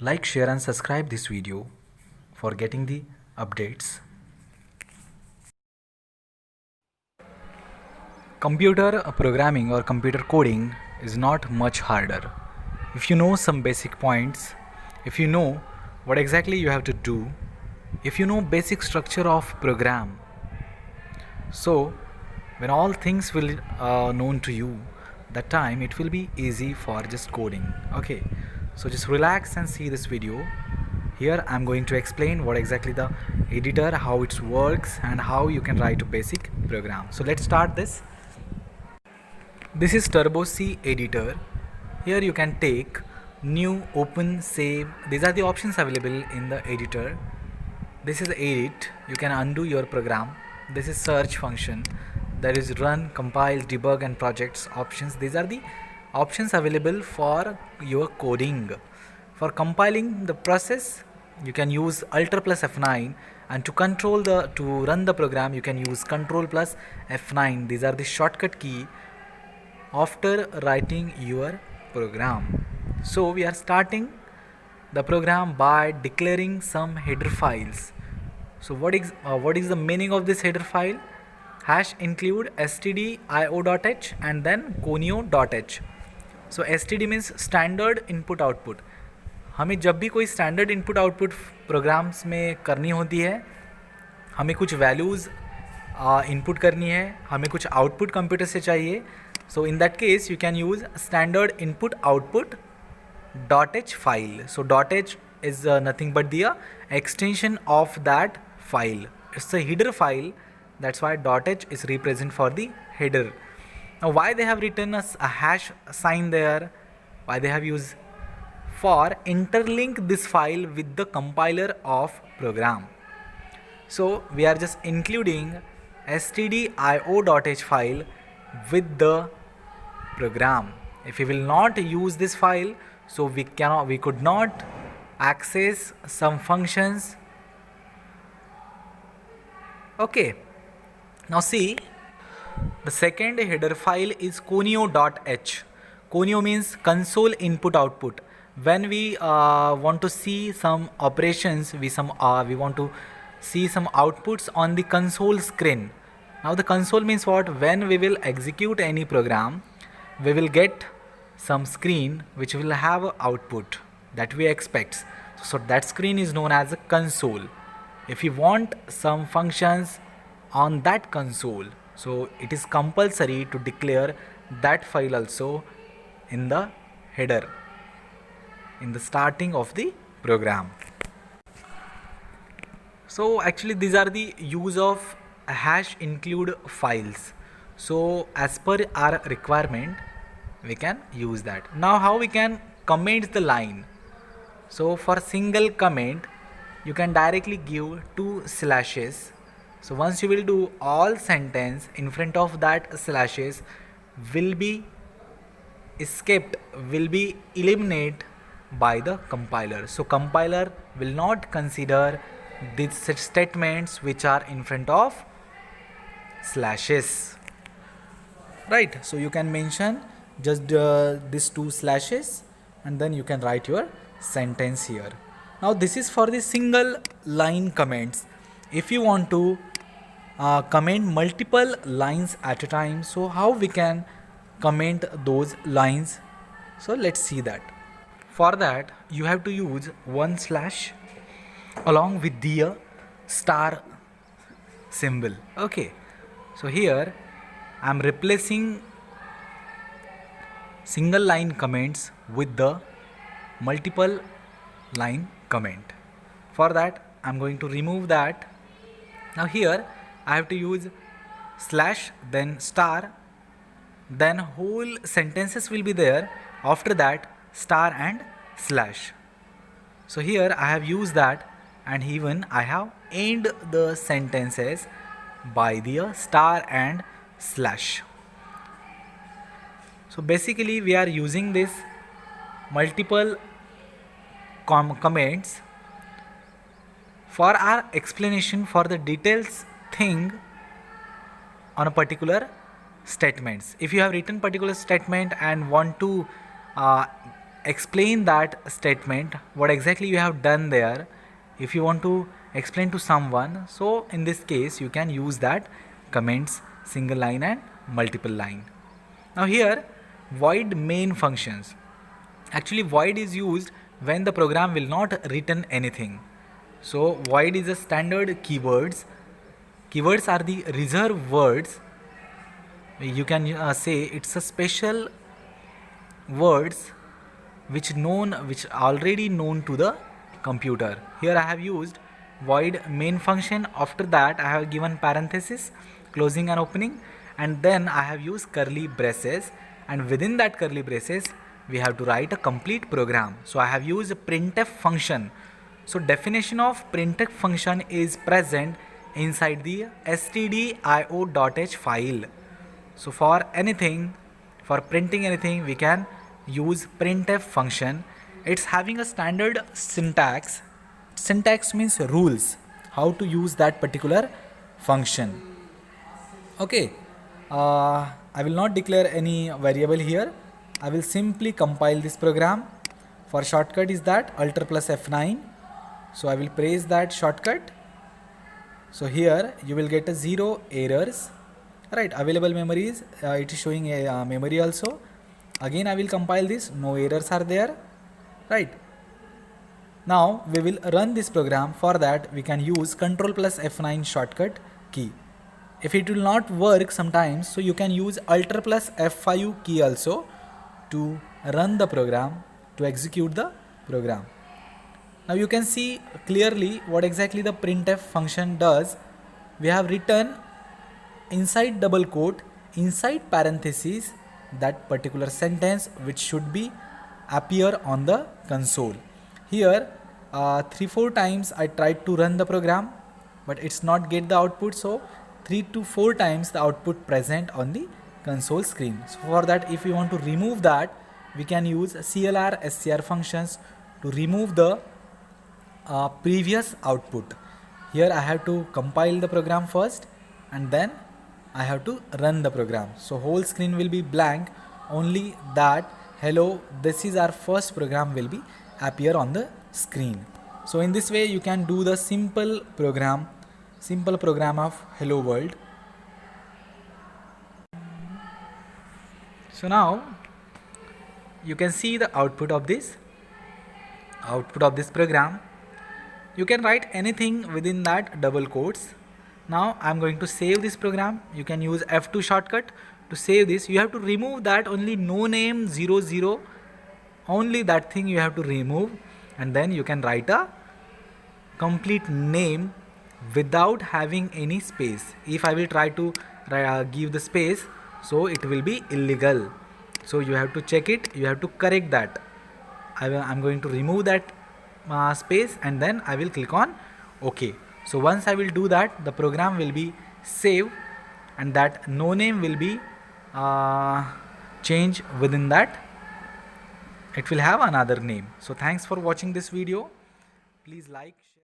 Like, share and subscribe this video for getting the updates. Computer programming or computer coding is not much harder. If you know some basic points, if you know what exactly you have to do, if you know basic structure of program, so when all things will known to you, that time it will be easy for just coding. Okay, so just relax and see this video. Here I'm going to explain what exactly the editor, how it works, and how you can write a basic program. So let's start this. This is Turbo C editor. Here you can take new, open, save. These are the options available in the editor. This is edit. You can undo your program. This is search function. There is run, compile, debug and projects options. These are the options available for your coding. For compiling the process, you can use Alt plus F9, and to run the program you can use Control plus F9. These are the shortcut key after writing your program. So we are starting the program by declaring some header files. So what is the meaning of this header file? Hash include stdio.h and then conio.h. So std means standard input output. हमें जब भी कोई standard input output programmes में करनी होती है, हमें कुछ वैल्यूज़ इनपुट करनी है, हमें कुछ आउटपुट कंप्यूटर से चाहिए. So in that case you can use standard input output .h file. So .h is nothing but the extension of that file. It's a header file, that's why .h is represent for the header. Now why they have written a hash sign there, why they have used? For interlink this file with the compiler of program. So we are just including stdio.h file with the program. If we will not use this file, so we could not access some functions. Okay, now see, the second header file is conio.h. Conio means console input output. When we want to see some operations, we want to see some outputs on the console screen. Now the console means what? When we will execute any program, we will get some screen which will have a output that we expect. So that screen is known as a console. If you want some functions on that console, so it is compulsory to declare that file also in the header, in the starting of the program. So actually these are the use of hash include files. So as per our requirement we can use that. Now how we can comment the line? So for single comment you can directly give 2 slashes. So once you will do, all sentence in front of that slashes will be escaped, will be eliminated by the compiler. So compiler will not consider these statements which are in front of slashes, right? So you can mention just these 2 slashes and then you can write your sentence here. Now this is for the single line comments. If you want to comment multiple lines at a time, so how we can comment those lines? So let's see that. For that you have to use 1 slash along with the star symbol. Okay, so here I am replacing single line comments with the multiple line comment. For that I am going to remove that. Now here I have to use slash, then star, then whole sentences will be there, after that star and slash. So here I have used that, and even I have end the sentences by the star and slash. So basically we are using this multiple comments for our explanation, for the details thing on a particular statements. If you have written particular statement and want to explain that statement, what exactly you have done there. If you want to explain to someone, so in this case you can use that comments, single line and multiple line. Now here, void main functions. Actually void is used when the program will not return anything. So void is a standard keywords. Keywords are the reserved words. You can say it's a special words which already known to the computer. Here I have used void main function. After that I have given parenthesis, closing and opening, and then I have used curly braces, and within that curly braces we have to write a complete program. So I have used printf function. So definition of printf function is present inside the stdio.h file. So for anything, for printing anything, we can use printf function. It's having a standard syntax. Syntax means rules, how to use that particular function. Okay, I will not declare any variable here. I will simply compile this program. For shortcut is that Alt plus F9. So I will press that shortcut. So here you will get a 0 errors. Right, available memory is it is showing a memory also. Again I will compile this, no errors are there. Right, now we will run this program. For that we can use Ctrl plus F9 shortcut key. If it will not work sometimes, so you can use Alt plus F5 key also to run the program, to execute the program. Now you can see clearly what exactly the printf function does. We have written inside double quote, inside parentheses, that particular sentence which should be appear on the console. Here 3-4 times I tried to run the program, but it's not get the output. So 3 to 4 times the output present on the console screen. So for that, if we want to remove that, we can use CLR SCR functions to remove the previous output. Here I have to compile the program first, and then I have to run the program. So whole screen will be blank, only that hello, this is our first program will be appear on the screen. So in this way you can do the simple program of hello world. So now you can see the output of this program. You can write anything within that double quotes. Now I'm going to save this program. You can use F2 shortcut to save this. You have to remove that only no name 00, only that thing you have to remove, and then you can write a complete name without having any space. If I will try to give the space, so it will be illegal. So you have to check it, you have to correct that. I'm going to remove that space, and then I will click on OK. So once I will do that, the program will be saved, and that no name will be changed within that. It will have another name. So thanks for watching this video. Please like, share.